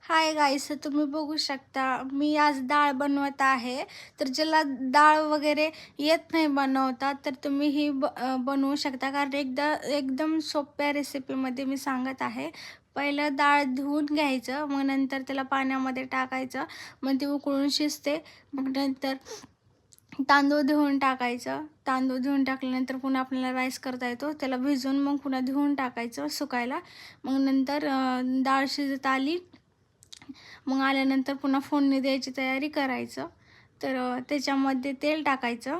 Hi guys, तुम्ही बघू शकता मी आज डाळ बनवत आहे. तर ज्याला डाळ वगैरे येत नाही बनवता तर तुम्ही ही बनवू शकता, कारण एकदम सोप्या रेसिपीमध्ये मी सांगत आहे. पहिलं डाळ धुवून घ्यायचं, मग नंतर त्याला पाण्यामध्ये टाकायचं, मग ती उकळून शिजते. मग नंतर तांदूळ धुवून टाकायचं. तांदूळ धुवून टाकल्यानंतर पुन्हा आपल्याला राईस करता येतो, त्याला भिजवून मग पुन्हा धुवून टाकायचं सुकायला. मग नंतर डाळ शिजत आली, मग आल्यानंतर पुन्हा फोडणी द्यायची तयारी करायचं. तर त्याच्यामध्ये तेल टाकायचं.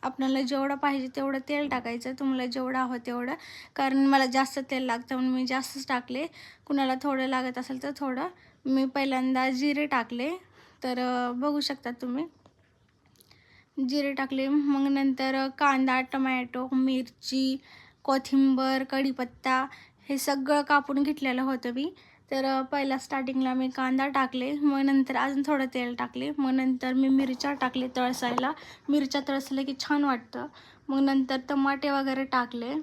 आपल्याला जेवढं पाहिजे तेवढं तेल टाकायचं, तुम्हाला जेवढं हवं तेवढं. कारण मला जास्त तेल लागतं म्हणून मी जास्तच टाकले. कुणाला थोडं लागत असेल तर थोडं. मी पहिल्यांदा जिरे टाकले. तर बघू शकता तुम्ही, जिरे टाकले. मग नंतर कांदा, टमॅटो, मिरची, कोथिंबीर, कढीपत्ता हे सगळं कापून घेतलेलं होतं मी. तर पहिला स्टार्टिंगला मी कांदा टाकले, मग नंतर अजून थोडं तेल टाकले, मग नंतर मी मिरच्या टाकले तळसायला. मिरच्या तळसल्या की छान वाटतं. मग नंतर टमाटे वगैरे टाकले.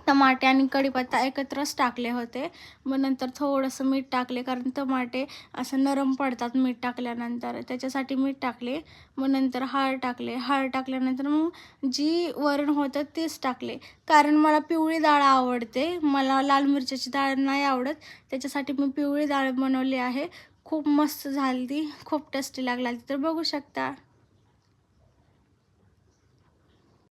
टमाटे आणि कढीपत्ता एकत्रच टाकले होते. मग नंतर थोडंसं मीठ टाकले, कारण टमाटे असं नरम पडतात मीठ टाकल्यानंतर, त्याच्यासाठी मीठ टाकले. मग नंतर हळद टाकले. हळद टाकल्यानंतर मग जी वरण होतं तेच टाकले, कारण मला पिवळी डाळ आवडते, मला लाल मिरच्याची डाळ नाही आवडत. त्याच्यासाठी मी पिवळी डाळ बनवली आहे. खूप मस्त झाली ती, खूप टेस्टी लागला ती. तर बघू शकता.